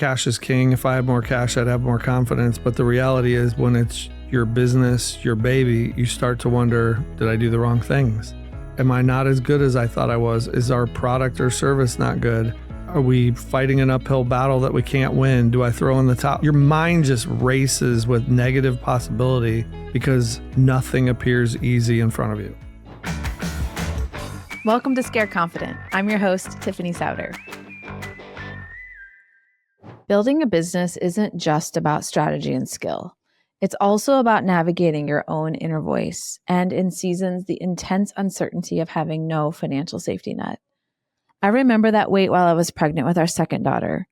cash is king. If I had more cash, I'd have more confidence. But the reality is when it's your business, your baby, you start to wonder, did I do the wrong things? Am I not as good as I thought I was? Is our product or service not good? Are we fighting an uphill battle that we can't win? Do I throw in the top? Your mind just races with negative possibility because nothing appears easy in front of you. Welcome to Scare Confident. I'm your host, Tiffany Sauder. Building a business isn't just about strategy and skill. It's also about navigating your own inner voice and, in seasons, the intense uncertainty of having no financial safety net. I remember that wait while I was pregnant with our second daughter.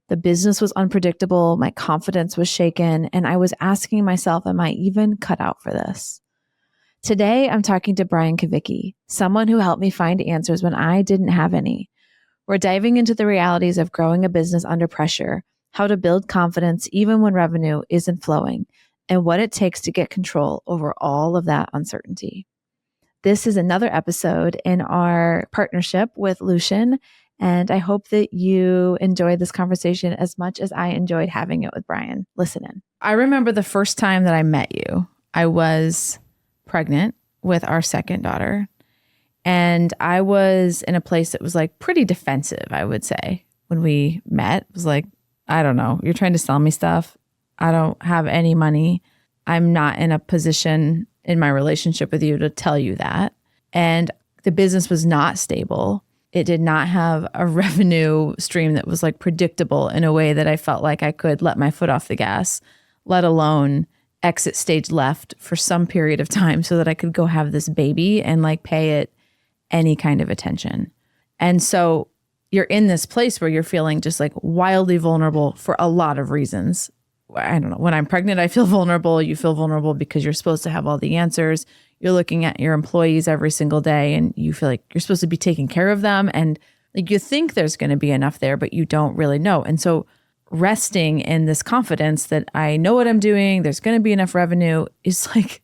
The business was unpredictable, my confidence was shaken, and I was asking myself, am I even cut out for this? Today, I'm talking to Brian Kavicky, someone who helped me find answers when I didn't have any. We're diving into the realities of growing a business under pressure, how to build confidence even when revenue isn't flowing, and what it takes to get control over all of that uncertainty. This is another episode in our partnership with Lucian, and I hope that you enjoyed this conversation as much as I enjoyed having it with Brian. Listen in. I remember the first time that I met you. I was pregnant with our second daughter, and I was in a place that was like pretty defensive, I would say. When we met, it was like, I don't know, you're trying to sell me stuff. I don't have any money. I'm not in a position in my relationship with you to tell you that. And the business was not stable. It did not have a revenue stream that was like predictable in a way that I felt like I could let my foot off the gas, let alone exit stage left for some period of time so that I could go have this baby and like pay it any kind of attention. And so you're in this place where you're feeling just like wildly vulnerable for a lot of reasons. I don't know. When I'm pregnant, I feel vulnerable. You feel vulnerable because you're supposed to have all the answers. You're looking at your employees every single day and you feel like you're supposed to be taking care of them. And like you think there's going to be enough there, but you don't really know. And so resting in this confidence that I know what I'm doing, there's going to be enough revenue is like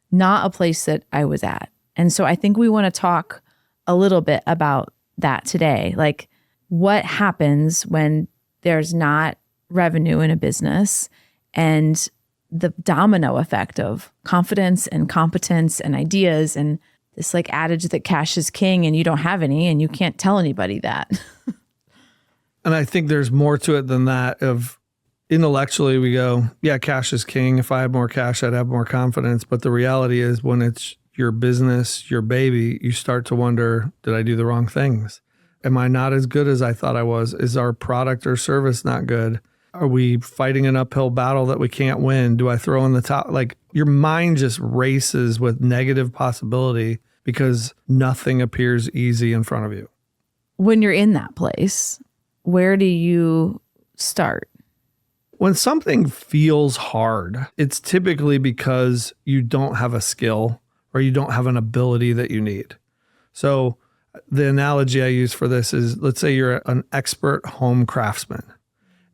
not a place that I was at. And so I think we want to talk a little bit about that today. Like what happens when there's not revenue in a business and the domino effect of confidence and competence and ideas and this like adage that cash is king and you don't have any and you can't tell anybody that. And I think there's more to it than that. Of intellectually, we go, yeah, cash is king. If I had more cash, I'd have more confidence. But the reality is when it's your business, your baby, you start to wonder, did I do the wrong things? Am I not as good as I thought I was? Is our product or service not good? Are we fighting an uphill battle that we can't win? Do I throw in the top? Like your mind just races with negative possibility because nothing appears easy in front of you. When you're in that place, where do you start? When something feels hard, it's typically because you don't have a skill or you don't have an ability that you need. So the analogy I use for this is, let's say you're an expert home craftsman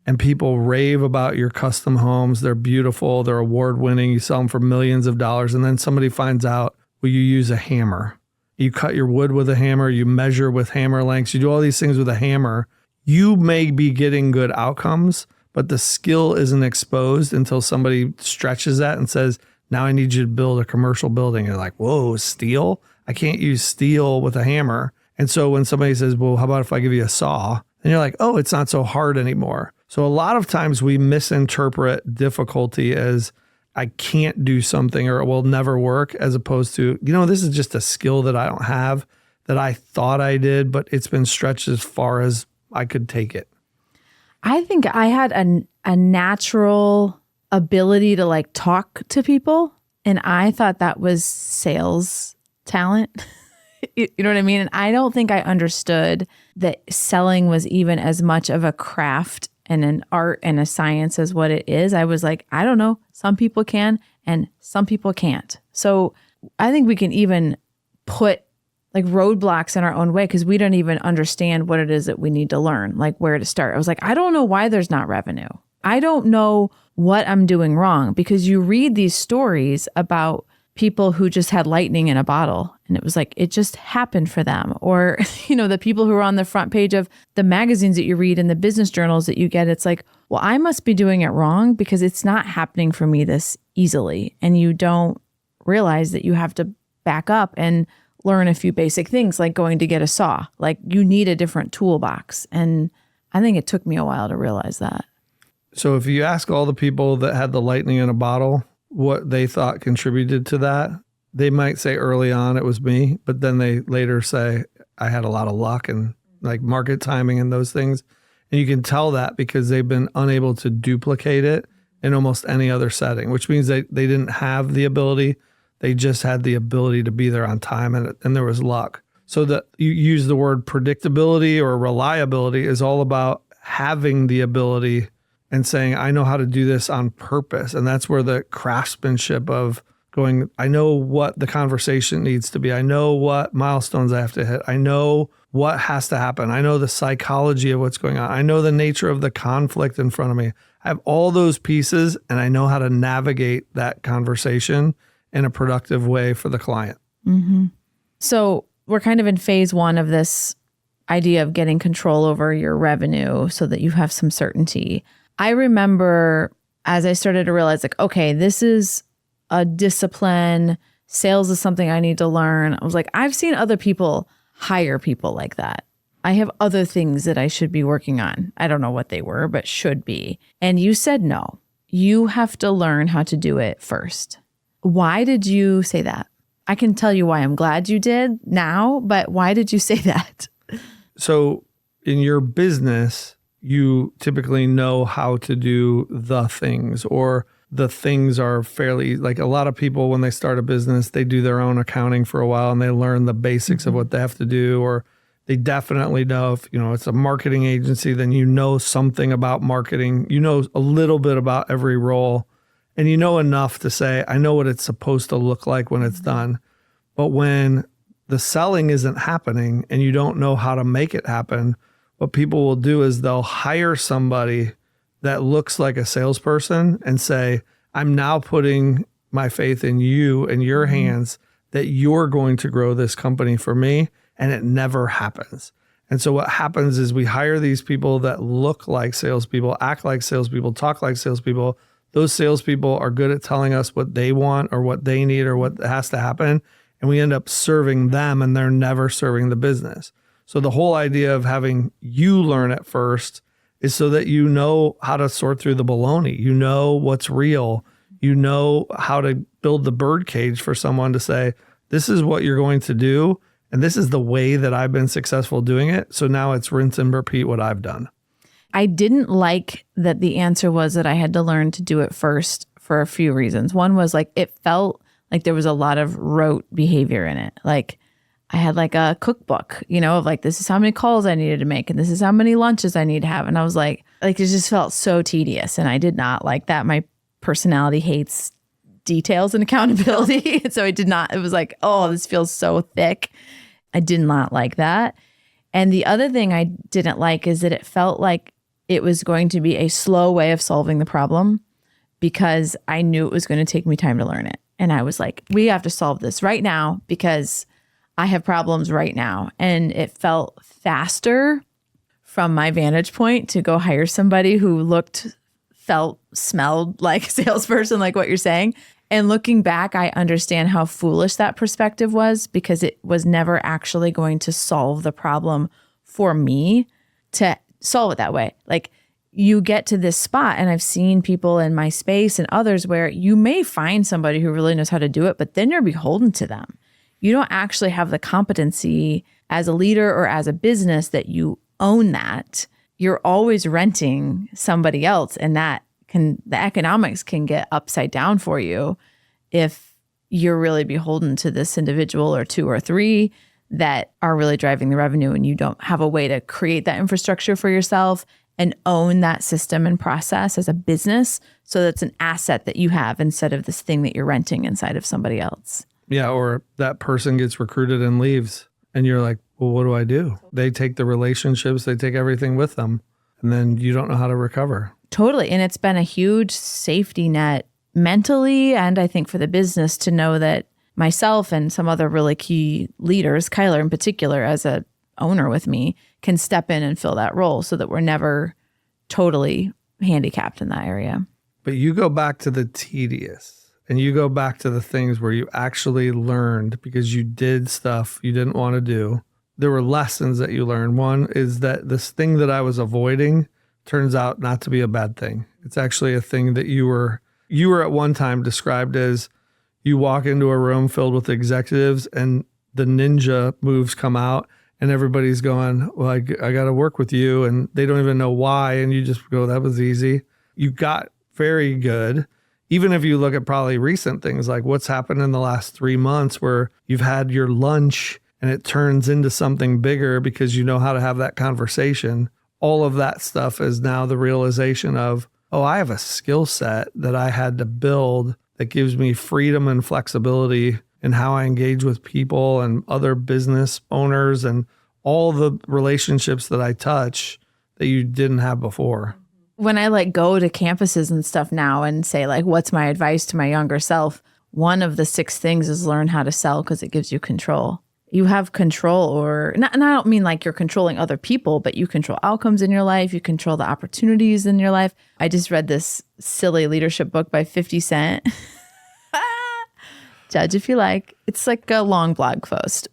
and people rave about your custom homes. They're beautiful. They're award-winning. You sell them for millions of dollars. And then somebody finds out, well, you use a hammer. You cut your wood with a hammer. You measure with hammer lengths. You do all these things with a hammer. You may be getting good outcomes, but the skill isn't exposed until somebody stretches that and says, now I need you to build a commercial building. You're like, whoa, steel? I can't use steel with a hammer. And so when somebody says, well, how about if I give you a saw? And you're like, oh, it's not so hard anymore. So a lot of times we misinterpret difficulty as I can't do something or it will never work, as opposed to, this is just a skill that I don't have that I thought I did, but it's been stretched as far as I could take it. I think I had a natural ability to like talk to people. And I thought that was sales talent. You know what I mean? And I don't think I understood that selling was even as much of a craft and an art and a science as what it is. I was like, I don't know. Some people can and some people can't. So I think we can even put like roadblocks in our own way because we don't even understand what it is that we need to learn, like where to start. I was like, I don't know why there's not revenue. I don't know what I'm doing wrong, because you read these stories about people who just had lightning in a bottle and it was like, it just happened for them. Or, the people who are on the front page of the magazines that you read and the business journals that you get, it's like, well, I must be doing it wrong because it's not happening for me this easily. And you don't realize that you have to back up and learn a few basic things like going to get a saw. Like you need a different toolbox. And I think it took me a while to realize that. So if you ask all the people that had the lightning in a bottle what they thought contributed to that, they might say early on it was me, but then they later say I had a lot of luck and like market timing and those things. And you can tell that because they've been unable to duplicate it in almost any other setting, which means they didn't have the ability. They just had the ability to be there on time and there was luck. So that you use the word predictability or reliability is all about having the ability and saying, I know how to do this on purpose. And that's where the craftsmanship of going, I know what the conversation needs to be. I know what milestones I have to hit. I know what has to happen. I know the psychology of what's going on. I know the nature of the conflict in front of me. I have all those pieces and I know how to navigate that conversation in a productive way for the client. Mm-hmm. So we're kind of in phase one of this idea of getting control over your revenue so that you have some certainty. I remember as I started to realize like, okay, this is a discipline. Sales is something I need to learn. I was like, I've seen other people hire people like that. I have other things that I should be working on. I don't know what they were, but should be. And you said, no, you have to learn how to do it first. Why did you say that? I can tell you why I'm glad you did now, but why did you say that? So in your business, you typically know how to do the things, or the things are fairly, like a lot of people, when they start a business, they do their own accounting for a while and they learn the basics of what they have to do, or they definitely know if, it's a marketing agency, then you know something about marketing, you know a little bit about every role, and you know enough to say, I know what it's supposed to look like when it's done. But when the selling isn't happening and you don't know how to make it happen, what people will do is they'll hire somebody that looks like a salesperson and say, I'm now putting my faith in you and your hands that you're going to grow this company for me. And it never happens. And so what happens is we hire these people that look like salespeople, act like salespeople, talk like salespeople. Those salespeople are good at telling us what they want or what they need or what has to happen. And we end up serving them and they're never serving the business. So the whole idea of having you learn it first is so that you know how to sort through the baloney. You know what's real. You know how to build the bird cage for someone to say, this is what you're going to do. And this is the way that I've been successful doing it. So now it's rinse and repeat what I've done. I didn't like that the answer was that I had to learn to do it first for a few reasons. One was like, it felt like there was a lot of rote behavior in it. Like I had like a cookbook, of like, this is how many calls I needed to make and this is how many lunches I need to have. And I was like it just felt so tedious and I did not like that. My personality hates details and accountability. So it was like, oh, this feels so thick. I did not like that. And the other thing I didn't like is that it felt like it was going to be a slow way of solving the problem because I knew it was going to take me time to learn it. And I was like, we have to solve this right now because I have problems right now. And it felt faster from my vantage point to go hire somebody who smelled like a salesperson, like what you're saying. And looking back, I understand how foolish that perspective was because it was never actually going to solve the problem for me to solve it that way. Like you get to this spot, and I've seen people in my space and others where you may find somebody who really knows how to do it, but then you're beholden to them. You don't actually have the competency as a leader or as a business that you own that. You're always renting somebody else, and the economics can get upside down for you if you're really beholden to this individual or two or three that are really driving the revenue, and you don't have a way to create that infrastructure for yourself and own that system and process as a business. So that's an asset that you have instead of this thing that you're renting inside of somebody else. Yeah, or that person gets recruited and leaves, and you're like, well, what do I do? They take the relationships, they take everything with them, and then you don't know how to recover. Totally. And it's been a huge safety net mentally, and I think for the business to know that myself and some other really key leaders, Kyler in particular, as a owner with me, can step in and fill that role so that we're never totally handicapped in that area. But you go back to the tedious and you go back to the things where you actually learned because you did stuff you didn't want to do. There were lessons that you learned. One is that this thing that I was avoiding turns out not to be a bad thing. It's actually a thing that you were at one time described as you walk into a room filled with executives and the ninja moves come out and everybody's going, well, I got to work with you. And they don't even know why. And you just go, that was easy. You got very good. Even if you look at probably recent things like what's happened in the last 3 months where you've had your lunch and it turns into something bigger because you know how to have that conversation. All of that stuff is now the realization of, oh, I have a skill set that I had to build that gives me freedom and flexibility in how I engage with people and other business owners and all the relationships that I touch that you didn't have before. When I go to campuses and stuff now and say what's my advice to my younger self, one of the 6 things is learn how to sell because it gives you control. You have control, or not, and I don't mean you're controlling other people, but you control outcomes in your life. You control the opportunities in your life. I just read this silly leadership book by 50 Cent. Judge if you like. It's a long blog post,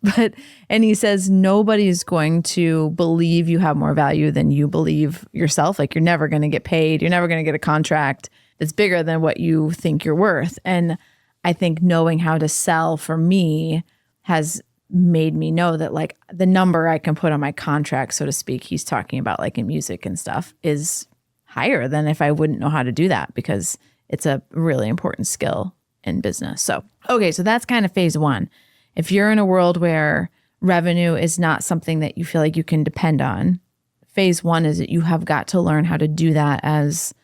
and he says nobody's going to believe you have more value than you believe yourself. You're never going to get paid. You're never going to get a contract that's bigger than what you think you're worth. And I think knowing how to sell for me has made me know that the number I can put on my contract, so to speak, he's talking about in music and stuff, is higher than if I wouldn't know how to do that, because it's a really important skill in business. So that's kind of phase 1. If you're in a world where revenue is not something that you feel like you can depend on, phase 1 is that you have got to learn how to do that as,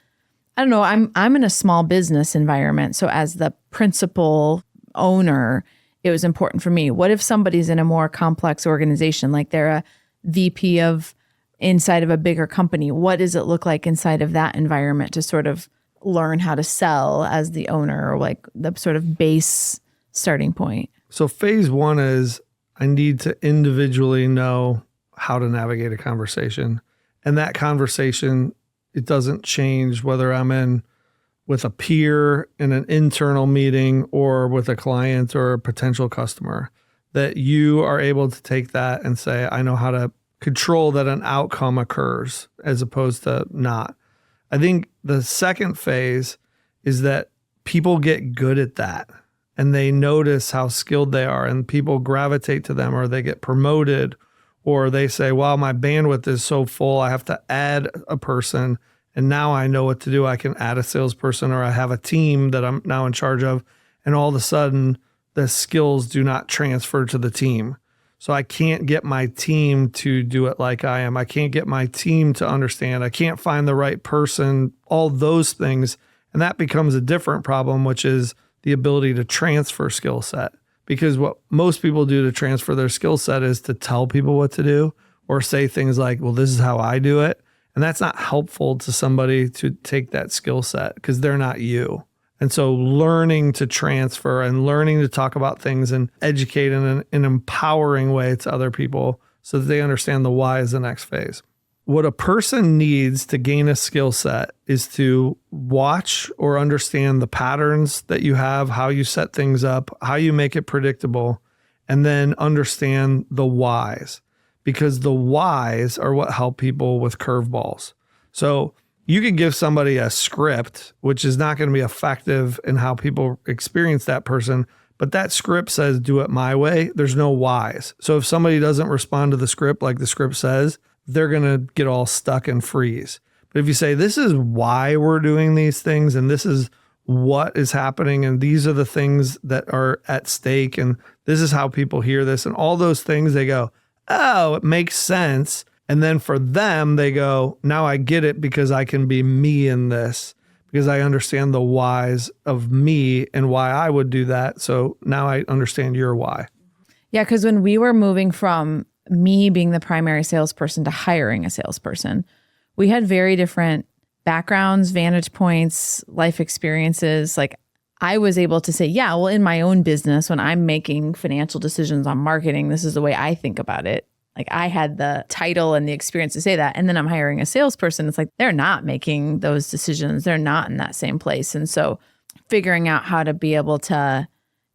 I don't know, I'm in a small business environment. So as the principal owner, it was important for me. What if somebody's in a more complex organization, they're a VP of inside of a bigger company? What does it look like inside of that environment to sort of learn how to sell as the owner, or the sort of base starting point? So phase 1 is I need to individually know how to navigate a conversation. And that conversation, it doesn't change whether I'm in with a peer in an internal meeting or with a client or a potential customer, that you are able to take that and say, I know how to control that an outcome occurs as opposed to not. I think the second phase is that people get good at that and they notice how skilled they are and people gravitate to them, or they get promoted, or they say, wow, my bandwidth is so full, I have to add a person. And now I know what to do. I can add a salesperson, or I have a team that I'm now in charge of. And all of a sudden, the skills do not transfer to the team. So I can't get my team to do it like I am. I can't get my team to understand. I can't find the right person, all those things. And that becomes a different problem, which is the ability to transfer skill set. Because what most people do to transfer their skill set is to tell people what to do, or say things like, well, this is how I do it. And that's not helpful to somebody to take that skill set because they're not you. And so learning to transfer and learning to talk about things and educate in an empowering way to other people so that they understand the why is the next phase. What a person needs to gain a skill set is to watch or understand the patterns that you have, how you set things up, how you make it predictable, and then understand the whys. Because the whys are what help people with curveballs. So you could give somebody a script, which is not going to be effective in how people experience that person, but that script says, do it my way. There's no whys. So if somebody doesn't respond to the script like the script says, they're going to get all stuck and freeze. But if you say, this is why we're doing these things, and this is what is happening, and these are the things that are at stake, and this is how people hear this, and all those things, they go, oh, it makes sense. And then for them, they go, now I get it because I can be me in this, because I understand the whys of me and why I would do that. So now I understand your why. Yeah, because when we were moving from me being the primary salesperson to hiring a salesperson, we had very different backgrounds, vantage points, life experiences. I was able to say, yeah, well, in my own business, when I'm making financial decisions on marketing, this is the way I think about it. Like I had the title and the experience to say that. And then I'm hiring a salesperson. It's like, they're not making those decisions. They're not in that same place. And so figuring out how to be able to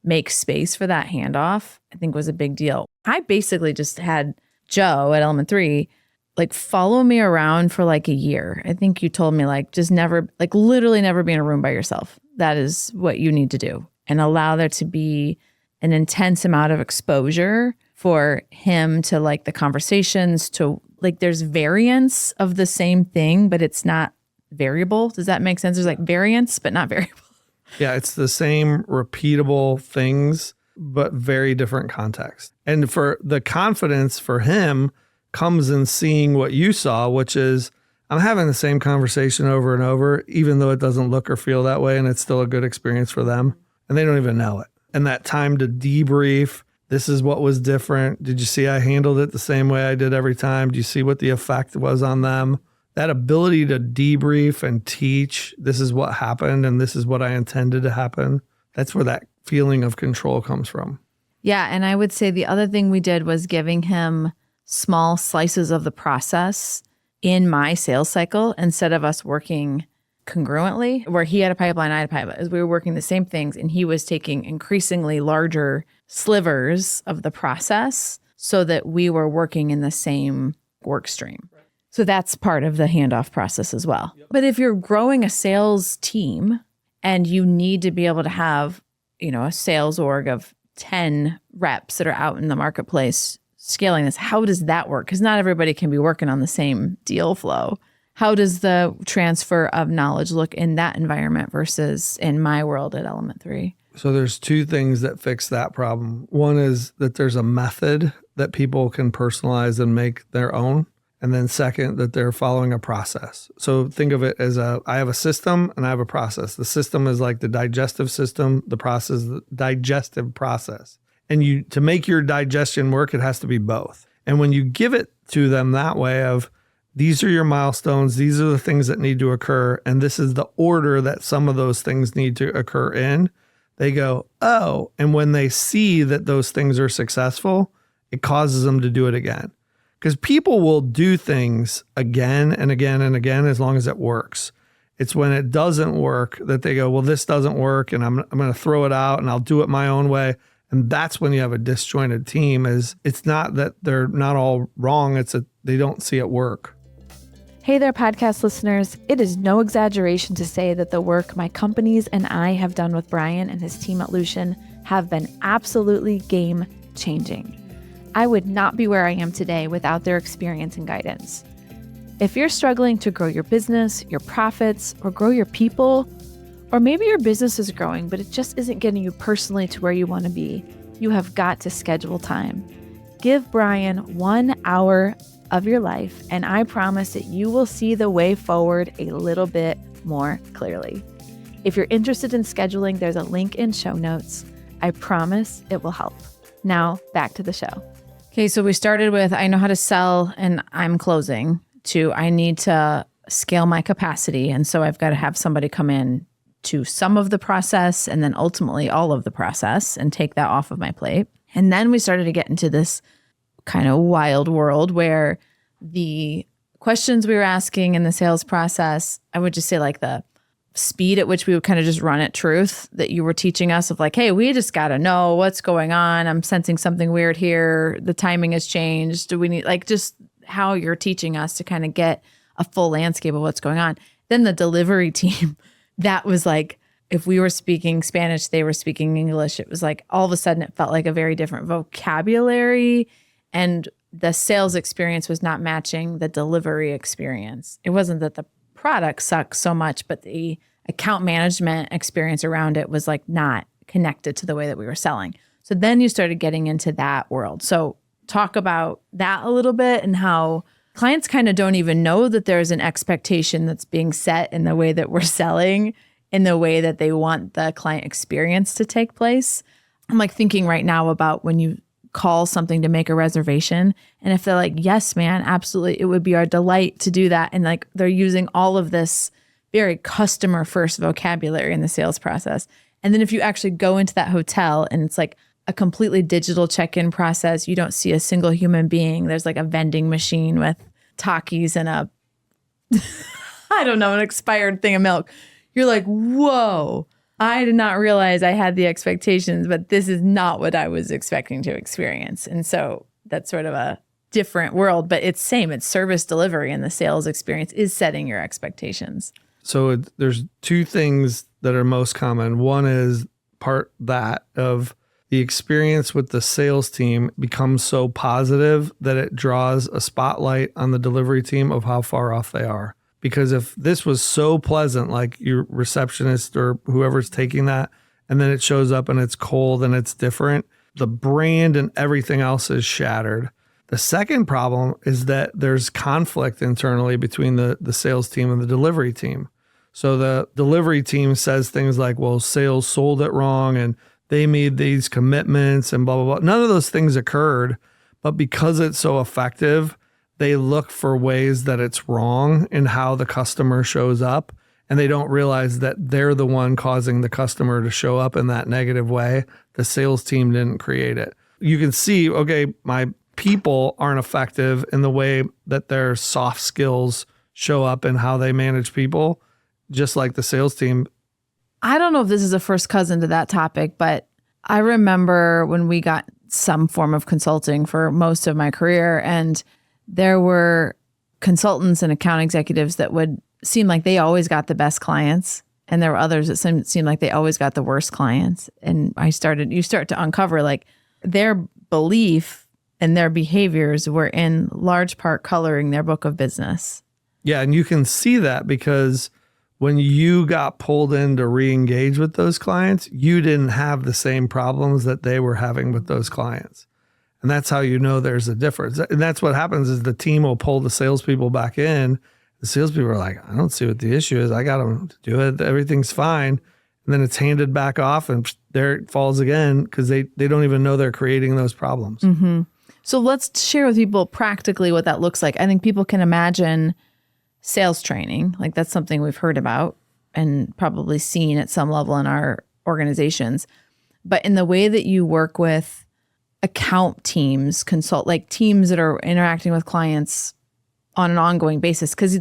make space for that handoff, I think was a big deal. I basically just had Joe at Element 3, like follow me around for like a year. I think you told me like, just never, like literally never be in a room by yourself. That is what you need to do, and allow there to be an intense amount of exposure for him to like the conversations to like, there's variance of the same thing, but it's not variable. Does that make sense? There's like variance, but not variable. Yeah, it's the same repeatable things, but very different context. And for the confidence for him comes in seeing what you saw, which is I'm having the same conversation over and over, even though it doesn't look or feel that way, and it's still a good experience for them. And they don't even know it. And that time to debrief, this is what was different. Did you see I handled it the same way I did every time? Do you see what the effect was on them? That ability to debrief and teach, this is what happened and this is what I intended to happen. That's where that feeling of control comes from. Yeah. And I would say the other thing we did was giving him small slices of the process in my sales cycle instead of us working congruently, where he had a pipeline, I had a pipeline, as we were working the same things, and he was taking increasingly larger slivers of the process so that we were working in the same work stream. So that's part of the handoff process as well. Yep. But if you're growing a sales team and you need to be able to have, a sales org of 10 reps that are out in the marketplace scaling this, how does that work? Because not everybody can be working on the same deal flow. How does the transfer of knowledge look in that environment versus in my world at Element 3? So there's two things that fix that problem. One is that there's a method that people can personalize and make their own. And then second, that they're following a process. So think of it as I have a system and I have a process. The system is like the digestive system, the process, the digestive process. And to make your digestion work, it has to be both. And when you give it to them that way of, these are your milestones, these are the things that need to occur, and this is the order that some of those things need to occur in, they go, oh, and when they see that those things are successful, it causes them to do it again. Because people will do things again and again and again as long as it works. It's when it doesn't work that they go, well, this doesn't work, and I'm going to throw it out and I'll do it my own way. And that's when you have a disjointed team. It's not that they're not all wrong, it's that they don't see it work. Hey there, podcast listeners. It is no exaggeration to say that the work my companies and I have done with Brian and his team at Lucian have been absolutely game-changing. I would not be where I am today without their experience and guidance. If you're struggling to grow your business, your profits, or grow your people, or maybe your business is growing, but it just isn't getting you personally to where you want to be, you have got to schedule time. Give Brian 1 hour of your life, and I promise that you will see the way forward a little bit more clearly. If you're interested in scheduling, there's a link in show notes. I promise it will help. Now, back to the show. Okay, so we started with I know how to sell and I'm closing, to I need to scale my capacity. And so I've got to have somebody come in to some of the process and then ultimately all of the process and take that off of my plate. And then we started to get into this kind of wild world where the questions we were asking in the sales process, I would just say like the speed at which we would kind of just run at truth that you were teaching us of like, hey, we just got to know what's going on. I'm sensing something weird here. The timing has changed. Do we need like just how you're teaching us to kind of get a full landscape of what's going on. Then the delivery team, that was like, if we were speaking Spanish, they were speaking English. It was like all of a sudden it felt like a very different vocabulary, and the sales experience was not matching the delivery experience. It wasn't that the product sucks so much, but the account management experience around it was like not connected to the way that we were selling. So then you started getting into that world. So talk about that a little bit and how clients kind of don't even know that there's an expectation that's being set in the way that we're selling, in the way that they want the client experience to take place. I'm like thinking right now about when you call something to make a reservation, and if they're like, yes, man, absolutely, it would be our delight to do that. And like they're using all of this very customer first vocabulary in the sales process. And then if you actually go into that hotel and it's like a completely digital check-in process, you don't see a single human being. There's like a vending machine with Takis and a, I don't know, an expired thing of milk. You're like, whoa, I did not realize I had the expectations, but this is not what I was expecting to experience. And so that's sort of a different world, but it's same. It's service delivery, and the sales experience is setting your expectations. So there's two things that are most common. One is part that of the experience with the sales team becomes so positive that it draws a spotlight on the delivery team of how far off they are. Because if this was so pleasant, like your receptionist or whoever's taking that, and then it shows up and it's cold and it's different, the brand and everything else is shattered. The second problem is that there's conflict internally between the sales team and the delivery team. So the delivery team says things like, well, sales sold it wrong and they made these commitments and blah, blah, blah. None of those things occurred, but because it's so effective, they look for ways that it's wrong in how the customer shows up. And they don't realize that they're the one causing the customer to show up in that negative way. The sales team didn't create it. You can see, okay, my people aren't effective in the way that their soft skills show up in how they manage people, just like the sales team. I don't know if this is a first cousin to that topic, but I remember when we got some form of consulting for most of my career, and there were consultants and account executives that would seem like they always got the best clients. And there were others that seemed like they always got the worst clients. And you start to uncover like their belief and their behaviors were in large part coloring their book of business. Yeah. And you can see that because when you got pulled in to re-engage with those clients, you didn't have the same problems that they were having with those clients. And that's how you know there's a difference. And that's what happens is the team will pull the salespeople back in. The salespeople are like, I don't see what the issue is. I got them to do it. Everything's fine. And then it's handed back off and there it falls again because they don't even know they're creating those problems. Mm-hmm. So let's share with people practically what that looks like. I think people can imagine sales training. Like that's something we've heard about and probably seen at some level in our organizations. But in the way that you work with account teams, like teams that are interacting with clients on an ongoing basis, because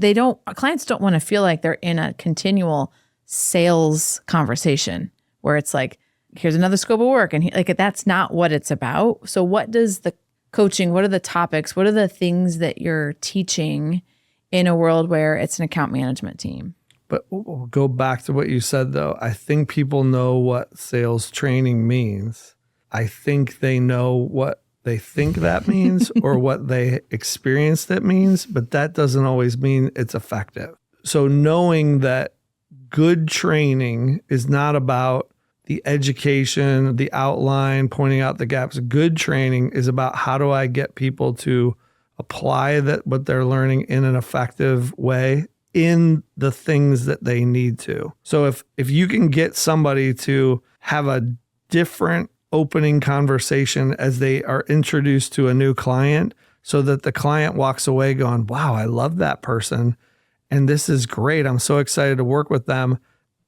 clients don't want to feel like they're in a continual sales conversation where it's like, here's another scope of work. And that's not what it's about. So what does the coaching, what are the topics, what are the things that you're teaching in a world where it's an account management team? But we'll go back to what you said, though. I think people know what sales training means. I think they know what they think that means or what they experienced it means, but that doesn't always mean it's effective. So knowing that good training is not about the education, the outline, pointing out the gaps. Good training is about how do I get people to apply what they're learning in an effective way in the things that they need to. So if you can get somebody to have a different opening conversation as they are introduced to a new client so that the client walks away going, wow, I love that person. And this is great. I'm so excited to work with them.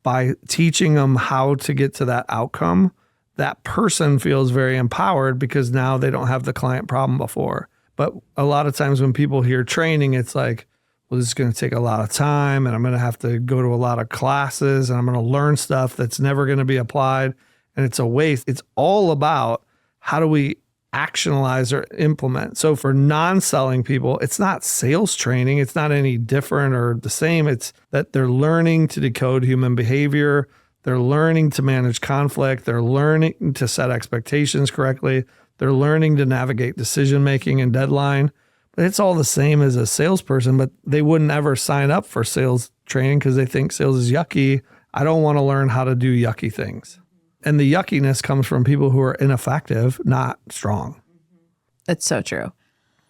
By teaching them how to get to that outcome, that person feels very empowered because now they don't have the client problem before. But a lot of times when people hear training, it's like, well, this is going to take a lot of time and I'm going to have to go to a lot of classes and I'm going to learn stuff that's never going to be applied. And it's a waste. It's all about how do we actionalize or implement. So for non-selling people, it's not sales training. It's not any different or the same. It's that they're learning to decode human behavior. They're learning to manage conflict. They're learning to set expectations correctly. They're learning to navigate decision-making and deadline. But it's all the same as a salesperson, but they wouldn't ever sign up for sales training because they think sales is yucky. I don't want to learn how to do yucky things. And the yuckiness comes from people who are ineffective, not strong. That's so true.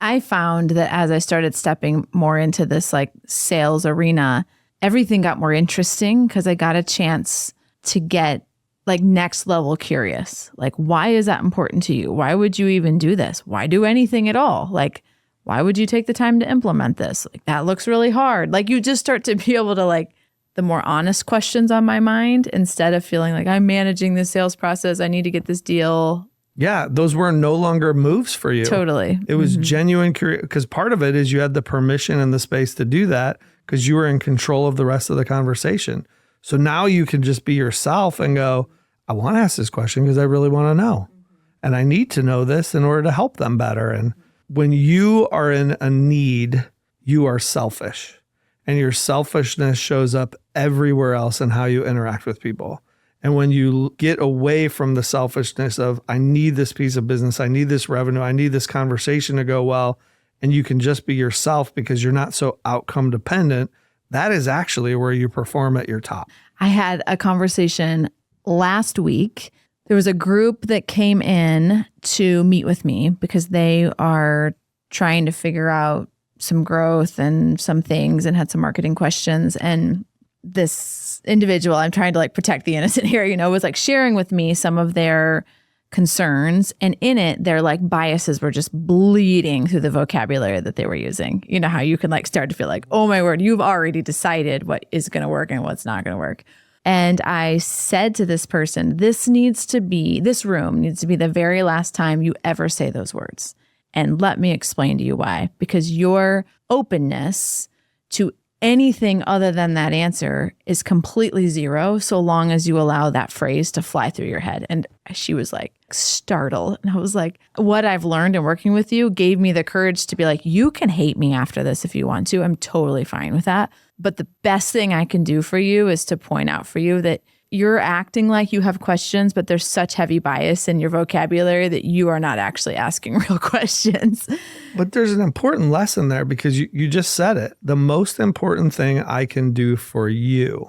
I found that as I started stepping more into this like sales arena, everything got more interesting because I got a chance to get like next level curious. Like, why is that important to you? Why would you even do this? Why do anything at all? Like, why would you take the time to implement this? Like, that looks really hard. Like, you just start to be able to like the more honest questions on my mind instead of feeling like I'm managing this sales process. I need to get this deal. Yeah, those were no longer moves for you. Totally. It was genuine curiosity, because part of it is you had the permission and the space to do that because you were in control of the rest of the conversation. So now you can just be yourself and go, I want to ask this question because I really want to know. And I need to know this in order to help them better. And when you are in a need, you are selfish. And your selfishness shows up everywhere else in how you interact with people. And when you get away from the selfishness of, I need this piece of business, I need this revenue, I need this conversation to go well, and you can just be yourself because you're not so outcome dependent, that is actually where you perform at your top. I had a conversation last week. There was a group that came in to meet with me because they are trying to figure out some growth and some things and had some marketing questions. And this individual, I'm trying to like protect the innocent here, was like sharing with me some of their concerns. And in it, their like biases were just bleeding through the vocabulary that they were using. You know how you can like start to feel like, oh my word, you've already decided what is going to work and what's not going to work. And I said to this person, this room needs to be the very last time you ever say those words. And let me explain to you why. Because your openness to anything other than that answer is completely zero so long as you allow that phrase to fly through your head. And she was like startled. And I was like, what I've learned in working with you gave me the courage to be like, you can hate me after this if you want to. I'm totally fine with that. But the best thing I can do for you is to point out for you that you're acting like you have questions, but there's such heavy bias in your vocabulary that you are not actually asking real questions. But there's an important lesson there because you just said it. The most important thing I can do for you.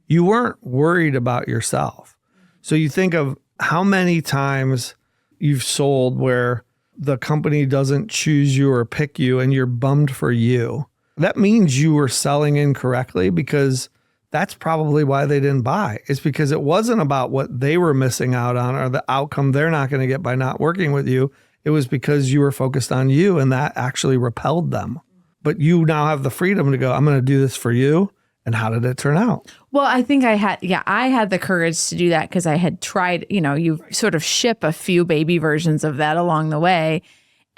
You weren't worried about yourself. So you think of how many times you've sold where the company doesn't choose you or pick you and you're bummed for you. That means you were selling incorrectly because that's probably why they didn't buy. It's because it wasn't about what they were missing out on or the outcome they're not going to get by not working with you. It was because you were focused on you and that actually repelled them. But you now have the freedom to go, I'm going to do this for you. And how did it turn out? Well, I think I had the courage to do that because I had tried, you sort of ship a few baby versions of that along the way.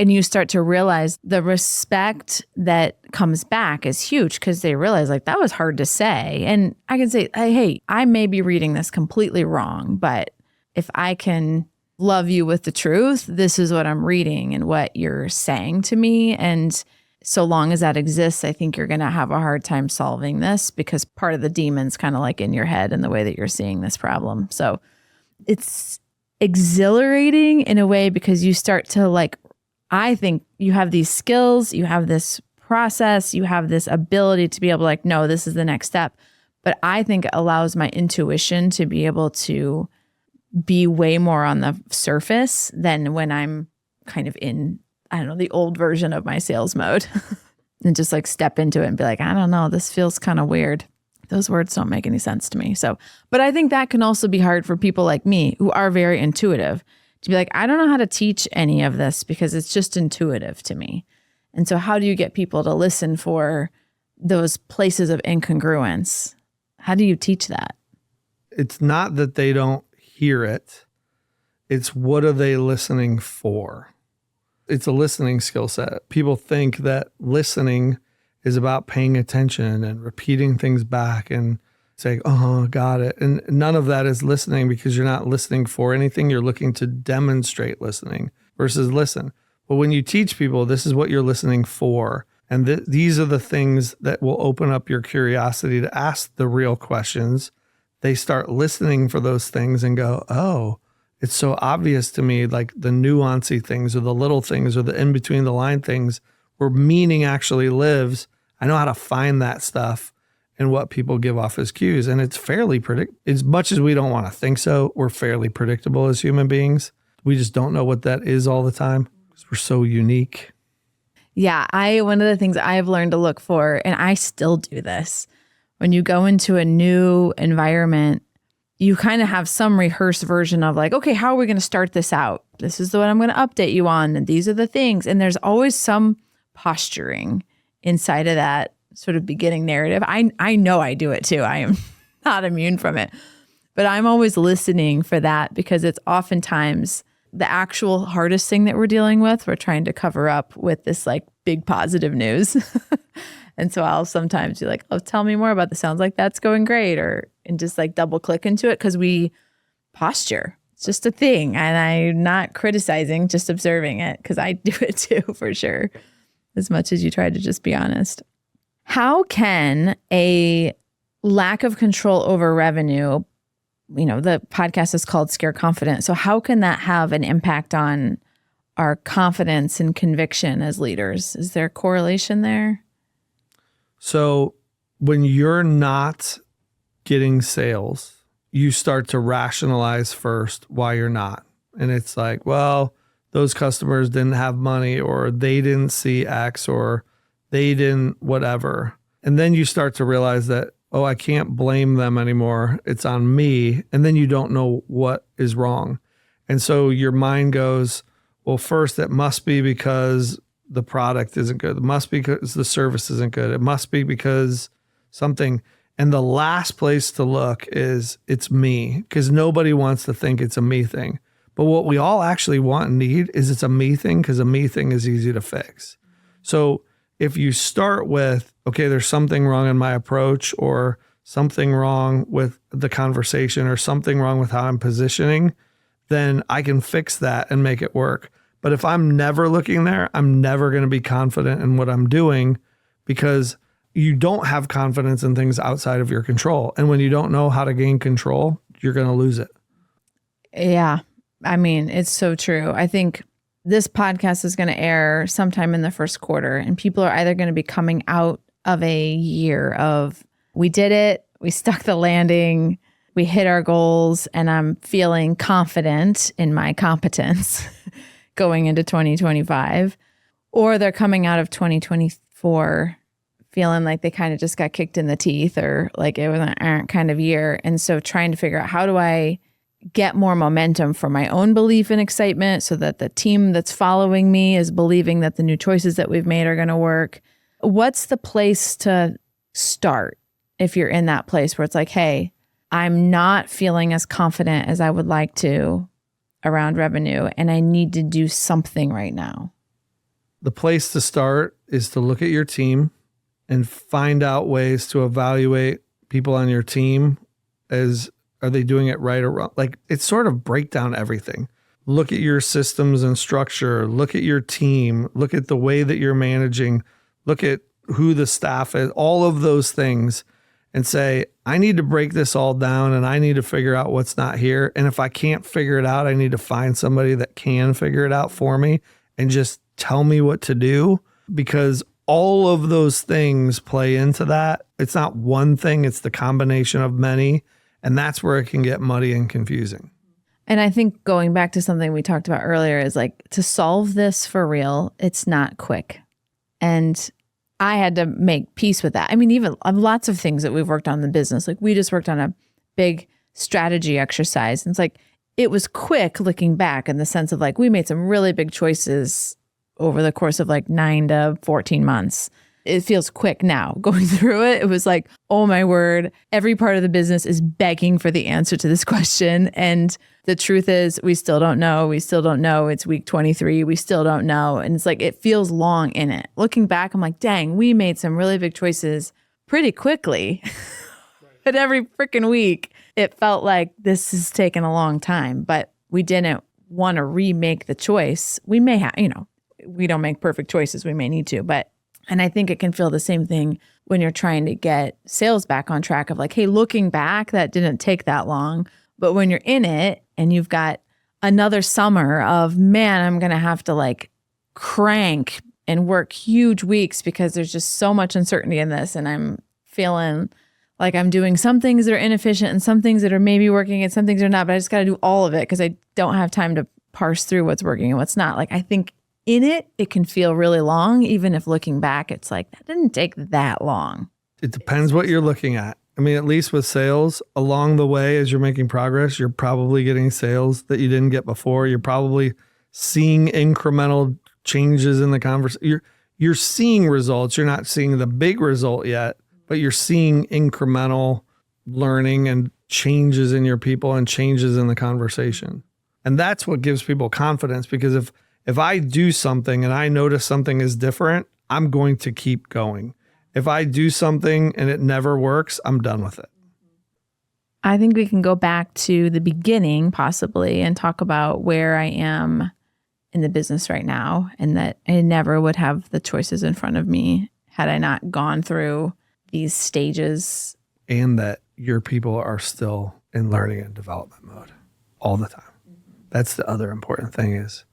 And you start to realize the respect that comes back is huge because they realize like that was hard to say. And I can say, hey, I may be reading this completely wrong, but if I can love you with the truth, this is what I'm reading and what you're saying to me. And so long as that exists, I think you're going to have a hard time solving this because part of the demon's kind of like in your head and the way that you're seeing this problem. So it's exhilarating in a way because you start to like, I think you have these skills, you have this process, you have this ability to be able to like, no, this is the next step. But I think it allows my intuition to be able to be way more on the surface than when I'm kind of in, the old version of my sales mode and just like step into it and be like, I don't know, this feels kind of weird. Those words don't make any sense to me. So, but I think that can also be hard for people like me who are very intuitive. To be like, I don't know how to teach any of this because it's just intuitive to me. And so how do you get people to listen for those places of incongruence? How do you teach that? It's not that they don't hear it. It's what are they listening for? It's a listening skill set. People think that listening is about paying attention and repeating things back and saying, got it. And none of that is listening because you're not listening for anything. You're looking to demonstrate listening versus listen. But when you teach people, this is what you're listening for. And these are the things that will open up your curiosity to ask the real questions. They start listening for those things and go, oh, it's so obvious to me, like the nuancy things or the little things or the in between the line things where meaning actually lives. I know how to find that stuff and what people give off as cues. And it's fairly predictable. As much as we don't want to think so, we're fairly predictable as human beings. We just don't know what that is all the time because we're so unique. Yeah, one of the things I've learned to look for, and I still do this, when you go into a new environment, you kind of have some rehearsed version of like, okay, how are we going to start this out? This is what I'm going to update you on. And these are the things. And there's always some posturing inside of that sort of beginning narrative. I know I do it too. I am not immune from it. But I'm always listening for that because it's oftentimes the actual hardest thing that we're dealing with. We're trying to cover up with this like big positive news. And so I'll sometimes be like, oh, tell me more about this. Sounds like that's going great. And just like double click into it because we posture. It's just a thing. And I'm not criticizing, just observing it because I do it too, for sure. As much as you try to just be honest. How can a lack of control over revenue, the podcast is called Scare Confident. So how can that have an impact on our confidence and conviction as leaders? Is there a correlation there? So when you're not getting sales, you start to rationalize first why you're not. And it's like, well, those customers didn't have money, or they didn't see X, or they didn't whatever. And then you start to realize that, oh, I can't blame them anymore. It's on me. And then you don't know what is wrong. And so your mind goes, well, first, it must be because the product isn't good. It must be because the service isn't good. It must be because something. And the last place to look is it's me, because nobody wants to think it's a me thing. But what we all actually want and need is it's a me thing, because a me thing is easy to fix. So if you start with, okay, there's something wrong in my approach, or something wrong with the conversation, or something wrong with how I'm positioning, then I can fix that and make it work. But if I'm never looking there, I'm never going to be confident in what I'm doing, because you don't have confidence in things outside of your control. And when you don't know how to gain control, you're going to lose it. Yeah. I mean, it's so true. I think this podcast is going to air sometime in the first quarter, and people are either going to be coming out of a year of, we did it, we stuck the landing, we hit our goals, and I'm feeling confident in my competence going into 2025, or they're coming out of 2024 feeling like they kind of just got kicked in the teeth, or like it was an kind of year. And so trying to figure out, how do I get more momentum for my own belief and excitement so that the team that's following me is believing that the new choices that we've made are going to work? What's the place to start if you're in that place where it's like, hey, I'm not feeling as confident as I would like to around revenue, and I need to do something right now? The place to start is to look at your team and find out ways to evaluate people on your team as, are they doing it right or wrong? Like, it's sort of break down everything. Look at your systems and structure, look at your team, look at the way that you're managing, look at who the staff is, all of those things, and say, I need to break this all down, and I need to figure out what's not here. And if I can't figure it out, I need to find somebody that can figure it out for me and just tell me what to do, because all of those things play into that. It's not one thing, it's the combination of many. And that's where it can get muddy and confusing. And I think going back to something we talked about earlier is like, to solve this for real, it's not quick. And I had to make peace with that. I mean, even lots of things that we've worked on in the business, like we just worked on a big strategy exercise. And it's like, it was quick looking back, in the sense of like, we made some really big choices over the course of like 9 to 14 months. It feels quick now going through it. It was like, oh my word, every part of the business is begging for the answer to this question. And the truth is, we still don't know. We still don't know. It's week 23. We still don't know. And it's like, it feels long in it. Looking back, I'm like, dang, we made some really big choices pretty quickly. But every freaking week, it felt like this is taking a long time. But we didn't want to remake the choice. We may have, we don't make perfect choices. We may need to, and I think it can feel the same thing when you're trying to get sales back on track, of like, hey, looking back, that didn't take that long. But when you're in it and you've got another summer of, man, I'm going to have to like crank and work huge weeks because there's just so much uncertainty in this. And I'm feeling like I'm doing some things that are inefficient and some things that are maybe working and some things are not, but I just got to do all of it because I don't have time to parse through what's working and what's not. Like, I think in it can feel really long, even if looking back, it's like, that didn't take that long. It depends what you're looking at. I mean, at least with sales, along the way, as you're making progress, you're probably getting sales that you didn't get before. You're probably seeing incremental changes in the conversation. you're seeing results. You're not seeing the big result yet, but you're seeing incremental learning and changes in your people and changes in the conversation. And that's what gives people confidence, because if I do something and I notice something is different, I'm going to keep going. If I do something and it never works, I'm done with it. I think we can go back to the beginning possibly and talk about where I am in the business right now, and that I never would have the choices in front of me had I not gone through these stages. And that your people are still in learning and development mode all the time. That's the other important thing is,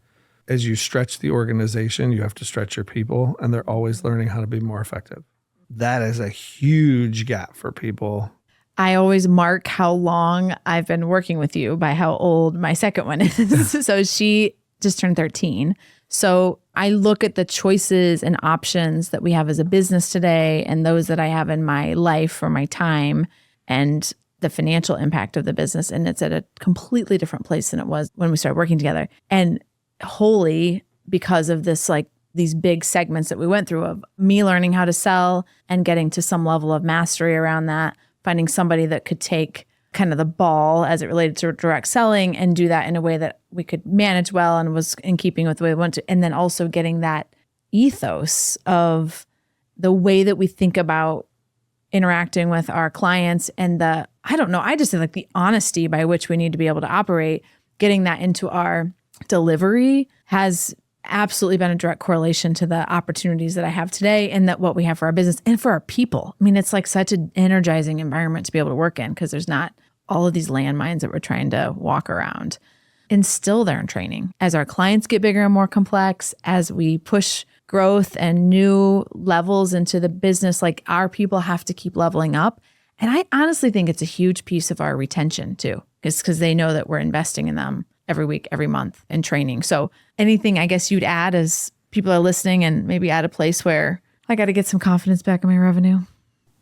as you stretch the organization, you have to stretch your people, and they're always learning how to be more effective. That is a huge gap for people. I always mark how long I've been working with you by how old my second one is. So she just turned 13. So I look at the choices and options that we have as a business today and those that I have in my life or my time and the financial impact of the business. And it's at a completely different place than it was when we started working together. And wholly because of this, like these big segments that we went through of me learning how to sell and getting to some level of mastery around that, finding somebody that could take kind of the ball as it related to direct selling and do that in a way that we could manage well and was in keeping with the way we want to. And then also getting that ethos of the way that we think about interacting with our clients and I just think like the honesty by which we need to be able to operate, getting that into our delivery has absolutely been a direct correlation to the opportunities that I have today and that what we have for our business and for our people. I mean, it's like such an energizing environment to be able to work in because there's not all of these landmines that we're trying to walk around. And still there in training. As our clients get bigger and more complex, as we push growth and new levels into the business, like our people have to keep leveling up. And I honestly think it's a huge piece of our retention too, because they know that we're investing in them every week, every month in training. So anything I guess you'd add as people are listening and maybe at a place where I got to get some confidence back in my revenue?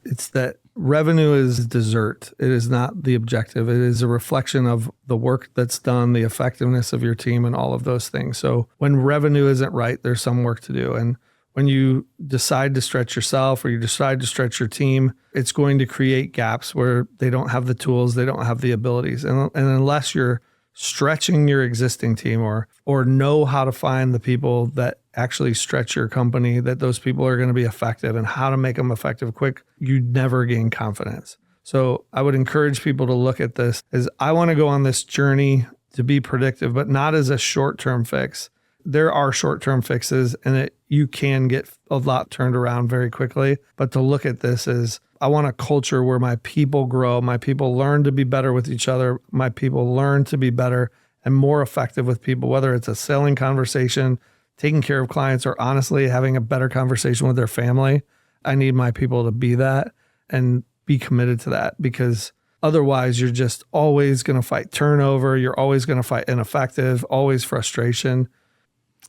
It's that revenue is dessert. It is not the objective. It is a reflection of the work that's done, the effectiveness of your team and all of those things. So when revenue isn't right, there's some work to do. And when you decide to stretch yourself or you decide to stretch your team, it's going to create gaps where they don't have the tools, they don't have the abilities. And unless you're stretching your existing team or know how to find the people that actually stretch your company, that those people are going to be effective and how to make them effective quick, you never gain confidence. So I would encourage people to look at this as I want to go on this journey to be predictive, but not as a short-term fix. There are short-term fixes and you can get a lot turned around very quickly, but to look at this as I want a culture where my people grow, my people learn to be better with each other, my people learn to be better and more effective with people, whether it's a selling conversation, taking care of clients, or honestly having a better conversation with their family. I need my people to be that and be committed to that, because otherwise you're just always going to fight turnover. You're always going to fight ineffective, always frustration.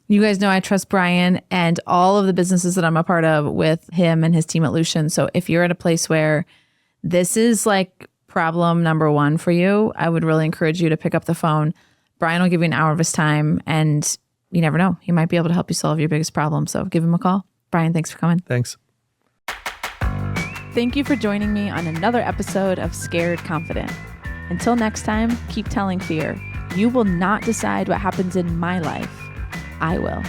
You guys know I trust Brian and all of the businesses that I'm a part of with him and his team at Lucian. So if you're at a place where this is like problem number one for you, I would really encourage you to pick up the phone. Brian will give you an hour of his time, and you never know, he might be able to help you solve your biggest problem. So give him a call. Brian, thanks for coming. Thanks. Thank you for joining me on another episode of Scared Confident. Until next time, keep telling fear, you will not decide what happens in my life. I will.